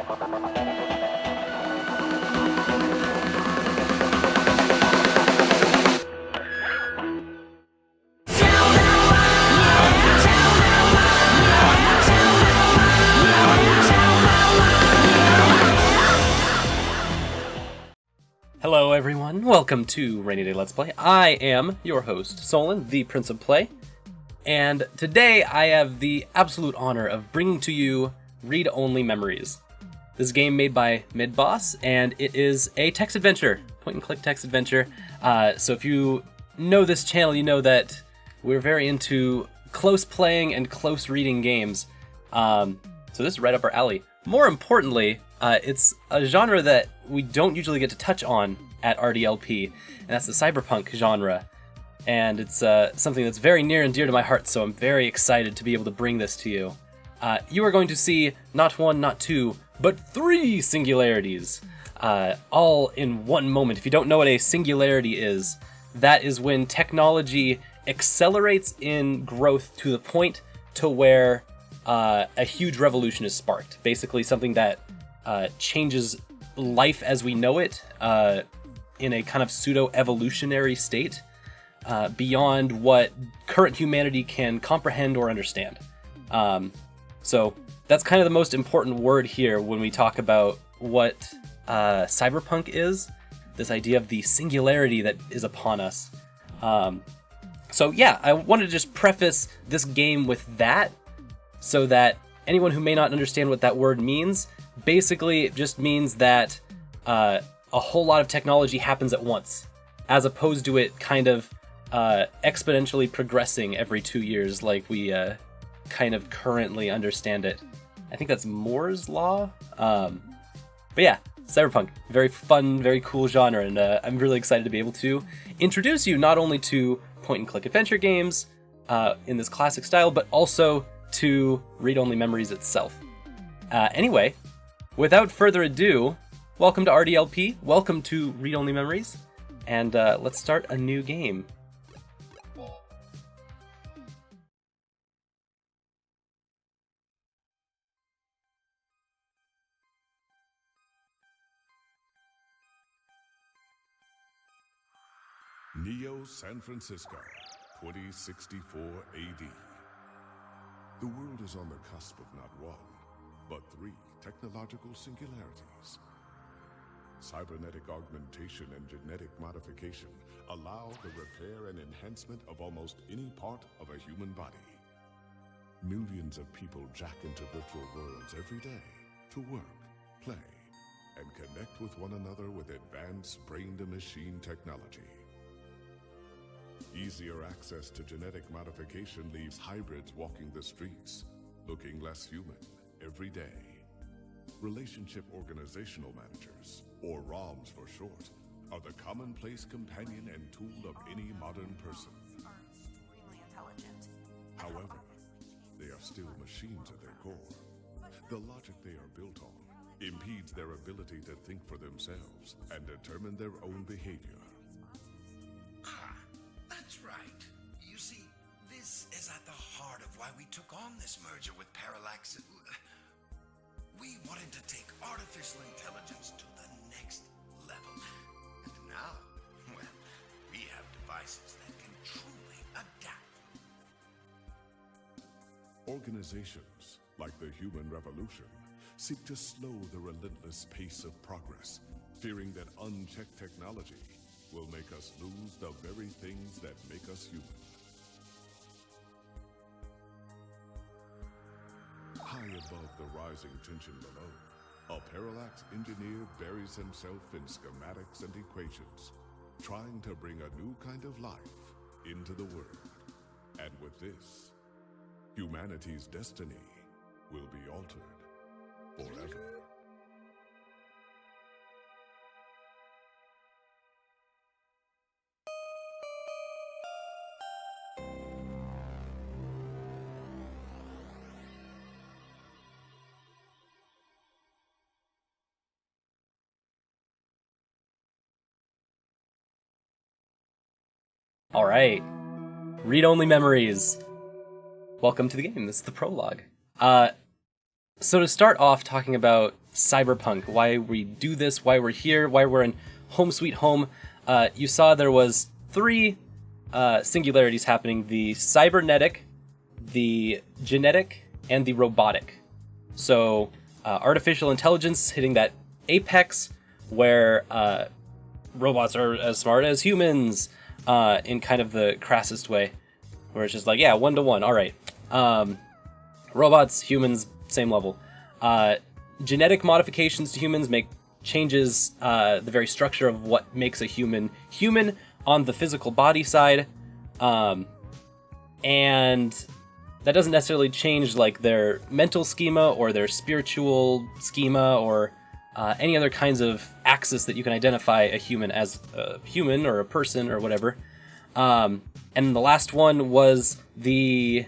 Hello everyone, welcome to Rainy Day Let's Play. I am your host, Solon, the Prince of Play, and today I have the absolute honor of bringing to you Read-Only Memories. This is a game made by Midboss, and it is a text adventure, point-and-click text adventure. So if you know this channel, you know that we're very into close playing and close reading games. So this is right up our alley. More importantly, it's a genre that we don't usually get to touch on at RDLP, and that's the cyberpunk genre. And it's something that's very near and dear to my heart, so I'm very excited to be able to bring this to you. You are going to see not one, not two, but 3 singularities, all in one moment. If you don't know what a singularity is, that is when technology accelerates in growth to the point to where a huge revolution is sparked. Basically something that changes life as we know it in a kind of pseudo-evolutionary state beyond what current humanity can comprehend or understand. So that's kind of the most important word here when we talk about what cyberpunk is, this idea of the singularity that is upon us. So yeah, I wanted to just preface this game with that, so that anyone who may not understand what that word means, basically it just means that a whole lot of technology happens at once, as opposed to it kind of exponentially progressing every 2 years like we kind of currently understand it. I think that's Moore's Law. But yeah, cyberpunk, very fun, very cool genre, and I'm really excited to be able to introduce you not only to point-and-click adventure games in this classic style, but also to Read-Only Memories itself. Anyway, without further ado, welcome to RDLP, welcome to Read-Only Memories, and let's start a new game. Neo San Francisco, 2064 AD. The world is on the cusp of not one, but 3 technological singularities. Cybernetic augmentation and genetic modification allow the repair and enhancement of almost any part of a human body. Millions of people jack into virtual worlds every day to work, play, and connect with one another with advanced brain-to-machine technology. Easier access to genetic modification leaves hybrids walking the streets, looking less human every day. Relationship Organizational Managers, or ROMs for short, are the commonplace companion and tool of any modern person. Are extremely intelligent. However, they are still machines at their core. The logic they are built on impedes their ability to think for themselves and determine their own behavior. That's right. You see, this is at the heart of why we took on this merger with Parallax. We wanted to take artificial intelligence to the next level. And now, well, we have devices that can truly adapt. Organizations, like the Human Revolution, seek to slow the relentless pace of progress, fearing that unchecked technology will make us lose the very things that make us human. High above the rising tension below, a Parallax engineer buries himself in schematics and equations, trying to bring a new kind of life into the world. And with this, humanity's destiny will be altered forever. Alright, Read-Only Memories. Welcome to the game, this is the prologue. So to start off talking about cyberpunk, why we do this, why we're here, why we're in Home Sweet Home. You saw there was 3 singularities happening: the cybernetic, the genetic, and the robotic. So artificial intelligence hitting that apex where robots are as smart as humans in kind of the crassest way, where it's just like, yeah, 1-to-1, all right. Robots, humans, same level. Genetic modifications to humans make changes the very structure of what makes a human human on the physical body side, and that doesn't necessarily change like their mental schema or their spiritual schema or any other kinds of axis that you can identify a human as a human or a person or whatever. And the last one was the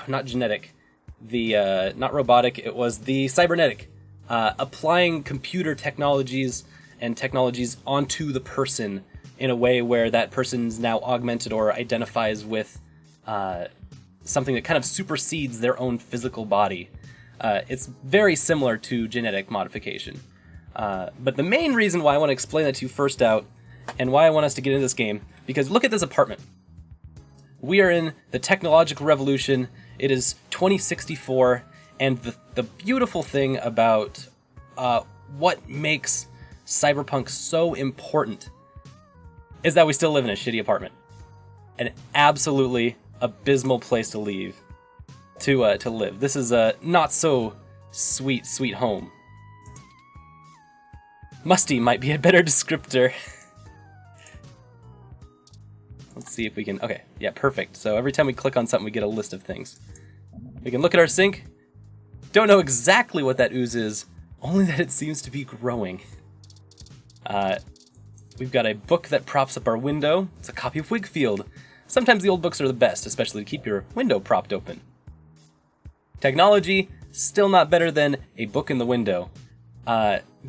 not genetic, the not robotic, it was the cybernetic, applying computer technologies and technologies onto the person in a way where that person's now augmented or identifies with something that kind of supersedes their own physical body. It's very similar to genetic modification. But the main reason why I want to explain that to you first out, and why I want us to get into this game, because look at this apartment. We are in the technological revolution. It is 2064, and the beautiful thing about what makes cyberpunk so important is that we still live in a shitty apartment. An absolutely abysmal place to live. This is a not so sweet home. Musty might be a better descriptor. Let's see if we can... Okay, yeah, perfect. So every time we click on something, we get a list of things. We can look at our sink. Don't know exactly what that ooze is, only that it seems to be growing. We've got a book that props up our window. It's a copy of Wigfield. Sometimes the old books are the best, especially to keep your window propped open. Technology, still not better than a book in the window.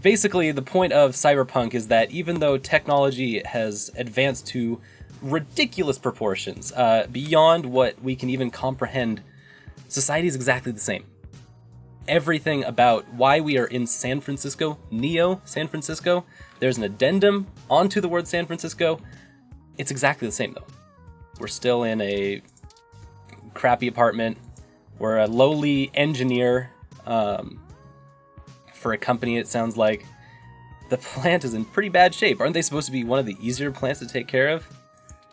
Basically, the point of cyberpunk is that even though technology has advanced to ridiculous proportions, beyond what we can even comprehend, society is exactly the same. Everything about why we are in San Francisco, Neo San Francisco, there's an addendum onto the word San Francisco. It's exactly the same though. We're still in a crappy apartment. We're a lowly engineer for a company, it sounds like. The plant is in pretty bad shape. Aren't they supposed to be one of the easier plants to take care of?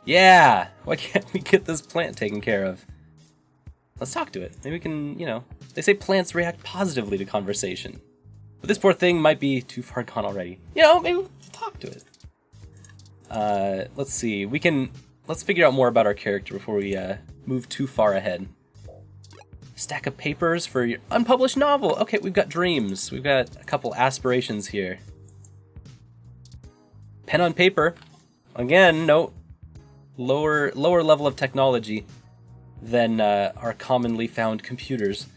Yeah! Why can't we get this plant taken care of? Let's talk to it. Maybe we can, they say plants react positively to conversation. But this poor thing might be too far gone already. Maybe we'll talk to it. Let's see. Let's figure out more about our character before we move too far ahead. Stack of papers for your unpublished novel. Okay, we've got dreams. We've got a couple aspirations here. Pen on paper. Again, no lower level of technology than our commonly found computers.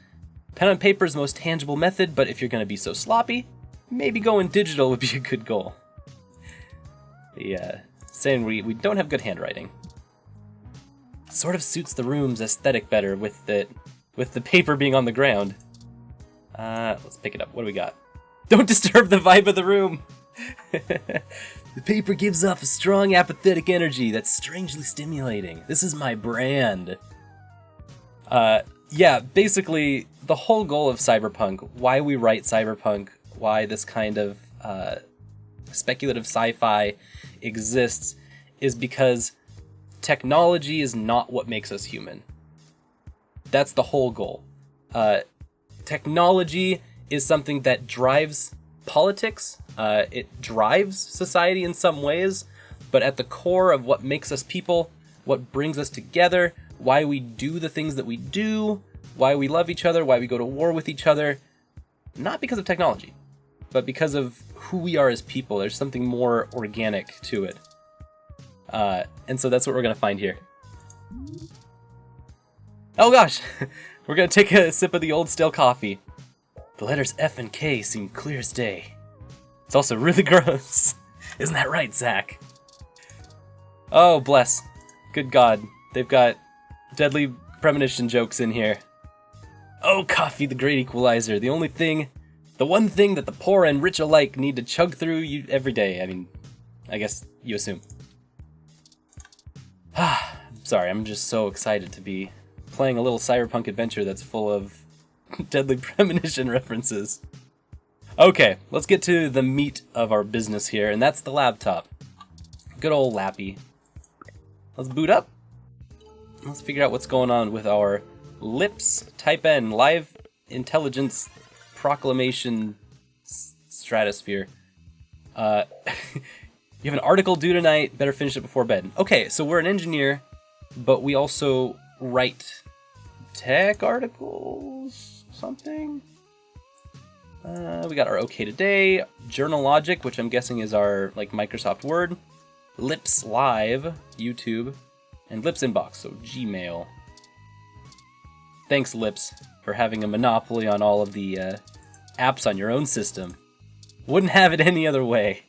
Pen on paper is the most tangible method, but if you're going to be so sloppy, maybe going digital would be a good goal. Yeah, saying we don't have good handwriting. Sort of suits the room's aesthetic better with the paper being on the ground. Let's pick it up. What do we got? Don't disturb the vibe of the room! The paper gives off a strong apathetic energy that's strangely stimulating. This is my brand. Yeah, basically, the whole goal of cyberpunk, why we write cyberpunk, why this kind of speculative sci-fi exists, is because technology is not what makes us human. That's the whole goal. Technology is something that drives politics, it drives society in some ways, but at the core of what makes us people, what brings us together, why we do the things that we do, why we love each other, why we go to war with each other, not because of technology, but because of who we are as people. There's something more organic to it. And so that's what we're going to find here. Oh gosh! We're going to take a sip of the old stale coffee. The letters F and K seem clear as day. It's also really gross. Isn't that right, Zach? Oh, bless. Good God. They've got deadly premonition jokes in here. Oh, coffee, the great equalizer. The one thing that the poor and rich alike need to chug through every day. I mean, I guess you assume. Sorry, I'm just so excited to be playing a little cyberpunk adventure that's full of Deadly Premonition references. Okay, let's get to the meat of our business here, and that's the laptop. Good old Lappy. Let's boot up. Let's figure out what's going on with our LIPS Type N Live Intelligence Proclamation Stratosphere. You have an article due tonight, better finish it before bed. Okay, so we're an engineer, but we also write tech articles, something? We got our OK Today, Journal Logic, which I'm guessing is our like Microsoft Word, Lips Live, YouTube, and Lips Inbox, so Gmail. Thanks, Lips, for having a monopoly on all of the apps on your own system. Wouldn't have it any other way.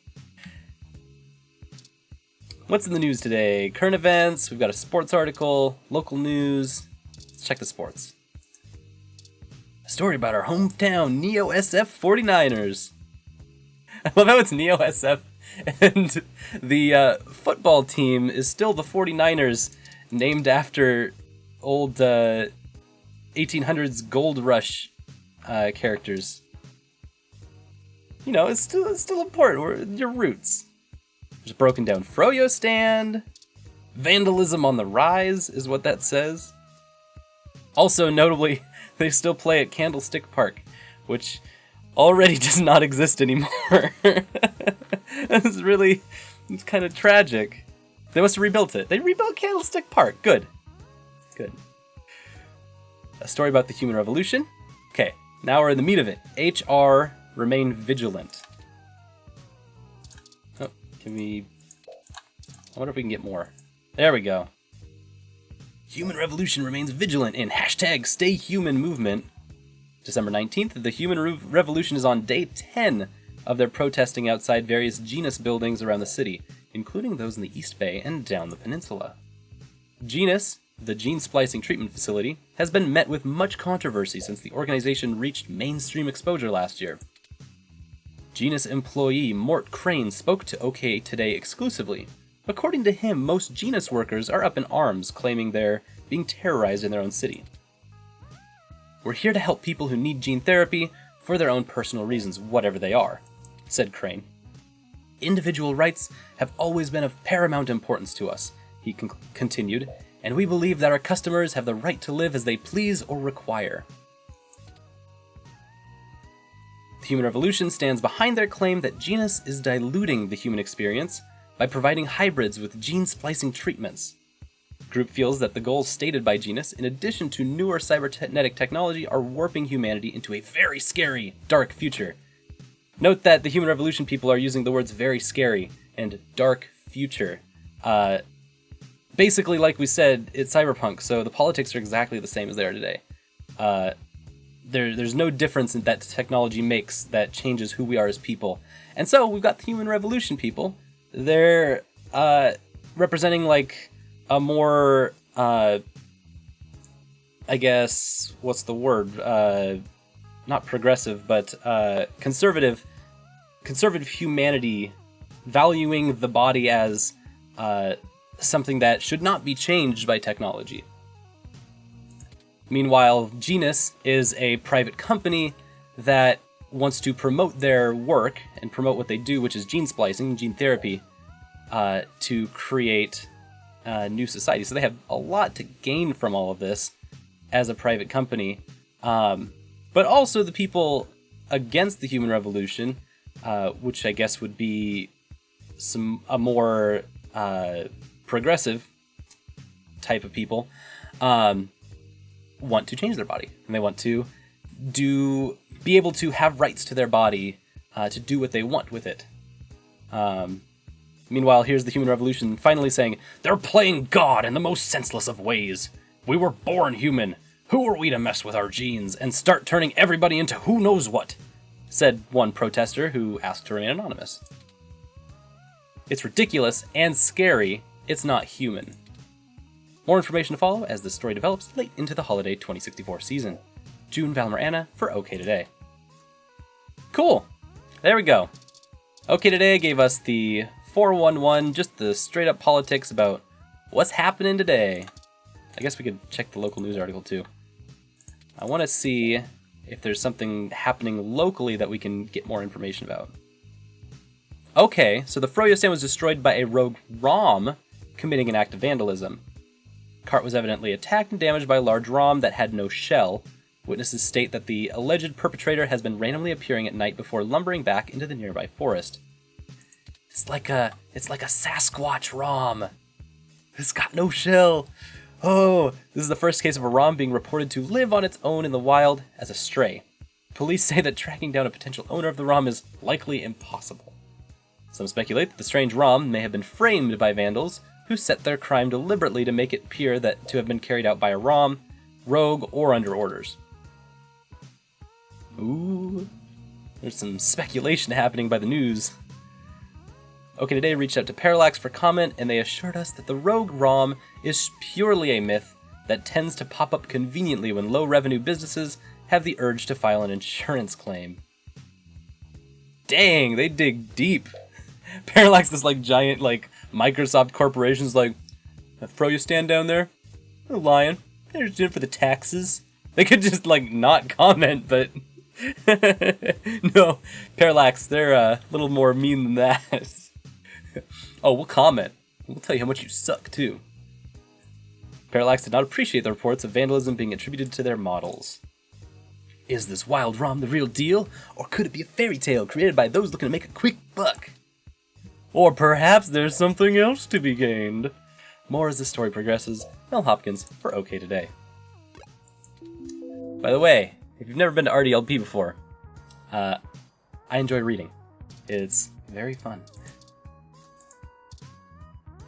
What's in the news today? Current events, we've got a sports article, local news. Let's check the sports. A story about our hometown Neo SF 49ers. I love how it's Neo SF, and the football team is still the 49ers, named after old 1800s gold rush characters. You know, it's still important. Your roots. There's a broken down Froyo stand. Vandalism on the rise is what that says. Also, notably, they still play at Candlestick Park, which already does not exist anymore. It's kind of tragic. They must have rebuilt it. They rebuilt Candlestick Park. Good. Good. A story about the human revolution. Okay, now we're in the meat of it. HR, remain vigilant. Oh, I wonder if we can get more. There we go. Human revolution remains vigilant in #StayHuman movement. December 19th, the human revolution is on day 10 of their protesting outside various Genus buildings around the city, including those in the East Bay and down the peninsula. Genus, the gene splicing treatment facility, has been met with much controversy since the organization reached mainstream exposure last year. Genus employee Mort Crane spoke to OK Today exclusively. According to him, most Genus workers are up in arms, claiming they're being terrorized in their own city. We're here to help people who need gene therapy for their own personal reasons, whatever they are, said Crane. Individual rights have always been of paramount importance to us, he continued, and we believe that our customers have the right to live as they please or require. The Human Revolution stands behind their claim that Genus is diluting the human experience by providing hybrids with gene splicing treatments. The group feels that the goals stated by Genus, in addition to newer cybernetic technology, are warping humanity into a very scary, dark future. Note that the Human Revolution people are using the words very scary and dark future. Basically, like we said, it's cyberpunk, so the politics are exactly the same as they are today. There's no difference in that technology makes that changes who we are as people. And so we've got the Human Revolution people. They're representing like a more, I guess, what's the word? Not progressive, but conservative humanity, valuing the body as something that should not be changed by technology. Meanwhile, Genus is a private company that wants to promote their work and promote what they do, which is gene splicing, gene therapy, to create a new society. So they have a lot to gain from all of this as a private company. But also the people against the Human Revolution, which I guess would be a more progressive type of people, want to change their body. And they want to be able to have rights to their body to do what they want with it. Meanwhile, here's the Human Revolution finally saying, "They're playing God in the most senseless of ways. We were born human. Who are we to mess with our genes and start turning everybody into who knows what?" said one protester who asked to remain anonymous. It's ridiculous and scary. It's not human. More information to follow as this story develops late into the holiday 2064 season. June Valmer Anna for OK Today. Cool. There we go. OK Today gave us the 411, just the straight up politics about what's happening today. I guess we could check the local news article too. I want to see if there's something happening locally that we can get more information about. Okay, so the Froyo stand was destroyed by a rogue ROM committing an act of vandalism. Cart was evidently attacked and damaged by a large ROM that had no shell. Witnesses state that the alleged perpetrator has been randomly appearing at night before lumbering back into the nearby forest. It's like a Sasquatch ROM. It's got no shell. Oh, this is the first case of a ROM being reported to live on its own in the wild as a stray. Police say that tracking down a potential owner of the ROM is likely impossible. Some speculate that the strange ROM may have been framed by vandals who set their crime deliberately to make it appear that to have been carried out by a ROM, rogue, or under orders. Ooh, there's some speculation happening by the news. OK Today reached out to Parallax for comment, and they assured us that the rogue ROM is purely a myth that tends to pop up conveniently when low-revenue businesses have the urge to file an insurance claim. Dang, they dig deep. Parallax, this giant Microsoft corporation's like, throw your stand down there? They're lying. They're just doing it for the taxes. They could just not comment, but no, Parallax, they're a little more mean than that. Oh, we'll comment. We'll tell you how much you suck, too. Parallax did not appreciate the reports of vandalism being attributed to their models. Is this wild ROM the real deal, or could it be a fairy tale created by those looking to make a quick buck? Or perhaps there's something else to be gained. More as the story progresses. Mel Hopkins for OK Today. By the way, if you've never been to RDLP before, I enjoy reading. It's very fun.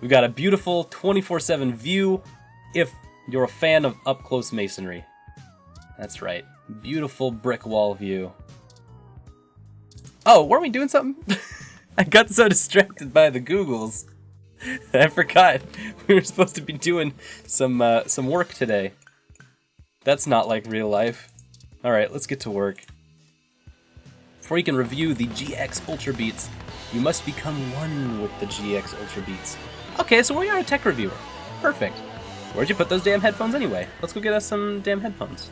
We've got a beautiful 24/7 view if you're a fan of up-close masonry. That's right. Beautiful brick wall view. Oh, weren't we doing something? I got so distracted by the Googles. I forgot we were supposed to be doing some work today. That's not like real life. Alright, let's get to work. Before you can review the GX Ultra Beats, you must become one with the GX Ultra Beats. Okay, so we are a tech reviewer. Perfect. Where'd you put those damn headphones anyway? Let's go get us some damn headphones.